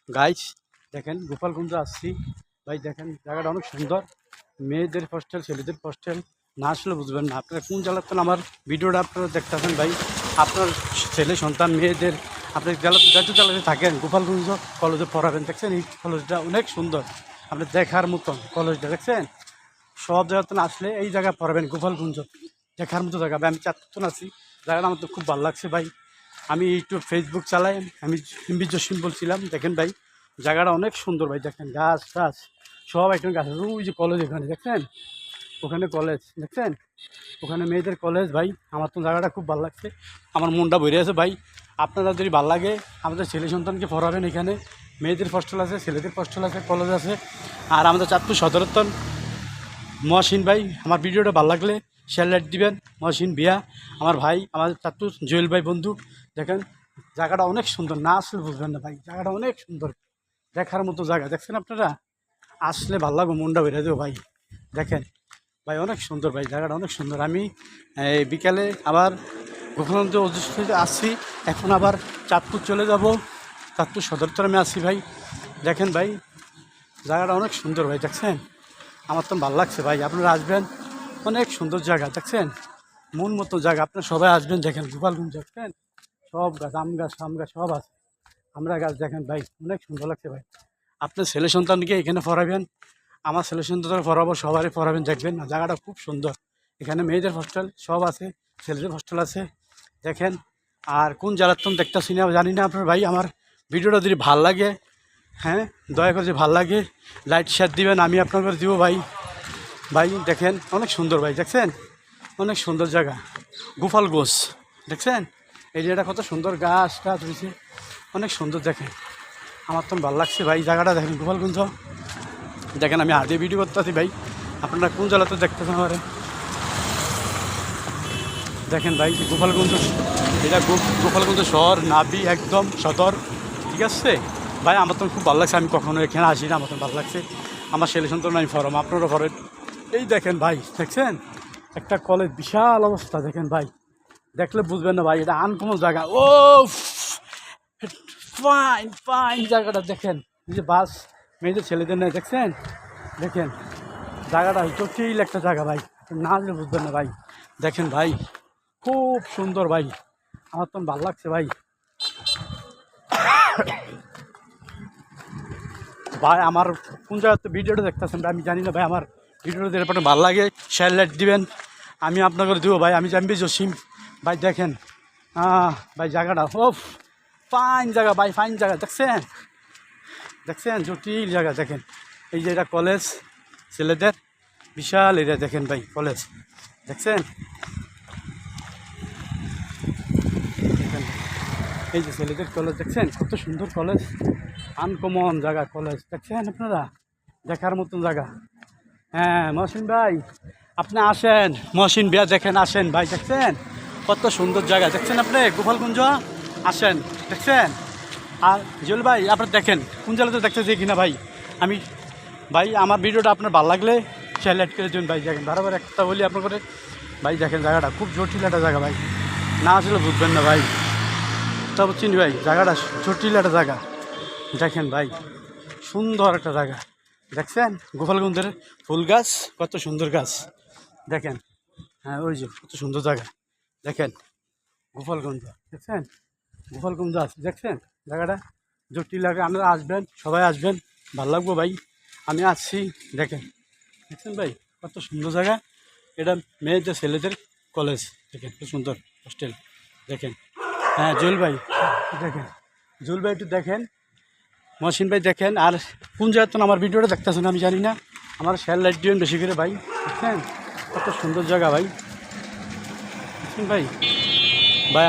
Guys দেখেন গোপালগঞ্জে আসছি ভাই। দেখেন জায়গাটা অনেক সুন্দর। মেয়েদের হোস্টেল, ছেলেদের হোস্টেল। না আসলে বুঝবেন না। আপনারা কোন জায়গাতে আমার ভিডিওটা আপনারা দেখতেছেন ভাই। আপনার ছেলে সন্তান মেয়েদের আপনি যাতে জেলাতে থাকেন গোপালগঞ্জ কলেজে পড়াবেন। দেখছেন এই কলেজটা অনেক সুন্দর, আপনি দেখার মতন কলেজটা দেখছেন। সব জায়গাতে আসলে এই জায়গায় পড়াবেন গোপালগঞ্জ, দেখার মতো জায়গা ভাই। আমি চারজন আছি, জায়গাটা আমার তো খুব ভালো লাগছে ভাই। আমি ইউটিউব ফেসবুক চালাই, আমি এমবি জসিম বলছিলাম। দেখেন ভাই জায়গাটা অনেক সুন্দর ভাই। দেখেন গাছ টাছ সব একদম গাছ। ওই যে কলেজ এখানে দেখছেন, ওখানে কলেজ দেখছেন, ওখানে মেয়েদের কলেজ ভাই। আমার তো জায়গাটা খুব ভালো লাগছে, আমার মনটা ভরে আছে ভাই। আপনারা যদি ভালো লাগে আমাদের ছেলে সন্তানকে পড়াবেন। এখানে মেয়েদের হোস্টেল আছে, ছেলেদের হোস্টেল আছে, কলেজ আছে। আর আমাদের চাঁদপুর সদরতন মহসিন ভাই, আমার ভিডিওটা ভালো লাগলে শেয়ার লাইক দিবেন। মহসিন বিয়া আমার ভাই, আমাদের চাঁদপুর জুয়েল ভাই বন্ধু। দেখেন জায়গাটা অনেক সুন্দর, না আসলে বুঝবেন না ভাই। জায়গাটা অনেক সুন্দর, দেখার মতো জায়গা। দেখছেন আপনারা, আসলে ভালো লাগবে, মনটা বেড়ে দেবো ভাই। দেখেন ভাই অনেক সুন্দর ভাই, জায়গাটা অনেক সুন্দর। আমি এই বিকালে আবার গোপালগঞ্জ অবস্থিতে আসছি, এখন আবার চাঁদপুর চলে যাব। চাঁদপুর সদরতন আমি আসছি ভাই। দেখেন ভাই জায়গাটা অনেক সুন্দর ভাই। দেখছেন আমার তো ভালো লাগছে ভাই। আপনারা আসবেন, অনেক সুন্দর জায়গা। দেখছেন মন মতো জায়গা, আপনারা সবাই আসবেন। দেখেন গোপালগঞ্জ দেখছেন সব গাছ, আম গাছ আম গাছ সব আছে, আমরা গাছ। দেখেন ভাই অনেক সুন্দর লাগছে ভাই। আপনার ছেলে সন্তানকে এখানে পড়াবেন, আমার ছেলে সন্তানকে পড়াবো, সবারই পড়াবেন। দেখবেন না জায়গাটা খুব সুন্দর। এখানে মেয়েদের হোস্টেল সব আছে, ছেলেদের হোস্টেল আছে। দেখেন আর কোন জেলার তো দেখতেছি না, জানি না আপনার ভাই। আমার ভিডিওটা যদি ভাল লাগে, হ্যাঁ দয়া করে যদি ভাল লাগে লাইক শেয়ার দিবেন, আমি আপনাকে দিব ভাই। ভাই দেখেন অনেক সুন্দর ভাই। দেখছেন অনেক সুন্দর জায়গা গোপালগঞ্জ। দেখছেন এই জায়গাটা কত সুন্দর, গাছ টাছ রয়েছে, অনেক সুন্দর। দেখেন আমার তো ভালো লাগছে ভাই জায়গাটা। দেখেন গোপালগঞ্জ দেখেন, আমি আগে ভিডিও করতে আছি ভাই। আপনারা কোন জেলাতে দেখতেছেন আমারে দেখেন ভাই। গোপালগঞ্জ এটা গোপালগঞ্জ শহর, নাবি একদম সদর, ঠিক আছে ভাই। আমার তো খুব ভালো লাগছে, আমি কখনো এখানে আসি না, আমার তো ভালো লাগছে। আমার ছেলে সন্তান আমি ফরম, আপনারও ফরেন। এই দেখেন ভাই, দেখছেন একটা কলেজ, বিশাল অবস্থা। দেখেন ভাই দেখলে বুঝবেন না ভাই, এটা আনকমন জায়গা। ও ফাইন ফাইন জায়গাটা। দেখেন এই যে বাস মেয়েদের ছেলেদের নেই, দেখছেন। দেখেন জায়গাটা জটিল একটা জায়গা ভাই, না হলে বুঝবেন না ভাই। দেখেন ভাই খুব সুন্দর ভাই, আমার তো ভালো লাগছে ভাই। ভাই আমার কোন জায়গাতে ভিডিওটা দেখতেছেন ভাই আমি জানি না ভাই। আমার ভিডিওটা দেখে পরে ভালো লাগে শেয়ার লাইক দিবেন, আমি আপনাকে দেবো ভাই। আমি জানবি জসিম ভাই। দেখেন ভাই জায়গাটা ও ফাইন জায়গা ভাই, ফাইন জায়গা। দেখছেন দেখছেন জটিল জায়গা। দেখেন এই যে এটা কলেজ ছেলেদের, বিশাল এরিয়া। দেখেন ভাই কলেজ দেখছেন, দেখেন এই যে ছেলেদের কলেজ। দেখছেন কত সুন্দর কলেজ, আনকমন জায়গা কলেজ। দেখছেন আপনারা, দেখার মতন জায়গা। হ্যাঁ মহসিন ভাই আপনি আসেন, মহসিন বিয়া দেখেন, আসেন ভাই। দেখছেন কত সুন্দর জায়গা, দেখছেন আপনি গোপালগঞ্জ আসেন। দেখছেন আর জুয়েল ভাই আপনার দেখেন কোন জায়গাতে দেখতেছি কিনা ভাই। আমি ভাই আমার ভিডিওটা আপনার ভালো লাগলে শেয়ার লাইক করে দিন ভাই। দেখেন বারবার একটা বলি আপনার করে ভাই। দেখেন জায়গাটা খুব জটিল একটা জায়গা ভাই, না আসলে বুঝবেন না ভাই। তবে চিনি ভাই জায়গাটা জটিল একটা জায়গা। দেখেন ভাই সুন্দর একটা জায়গা। দেখছেন গোপালগঞ্জের ফুল গাছ, কত সুন্দর গাছ। দেখেন হ্যাঁ ওই যে কত সুন্দর জায়গা। দেখেন গোপালগঞ্জ দেখছেন, গোপালগঞ্জ আছে। দেখছেন জায়গাটা জটিল লাগে, আপনারা আসবেন, সবাই আসবেন, ভালো লাগবো ভাই। আমি আসছি। দেখেন দেখছেন ভাই কত সুন্দর জায়গা। এটা মেয়েদের ছেলেদের কলেজ। দেখেন খুব সুন্দর হোস্টেল। দেখেন হ্যাঁ জুয়েল ভাই দেখেন, জুয়েল ভাই একটু দেখেন, মহসিন ভাই দেখেন। আর কোন জায়গায় আমার ভিডিওটা দেখতেছেন আমি জানি না, আমার শেয়ার লাইট দিবেন বেশি করে ভাই। দেখছেন কত সুন্দর জায়গা ভাই। দেখছেন ভাই।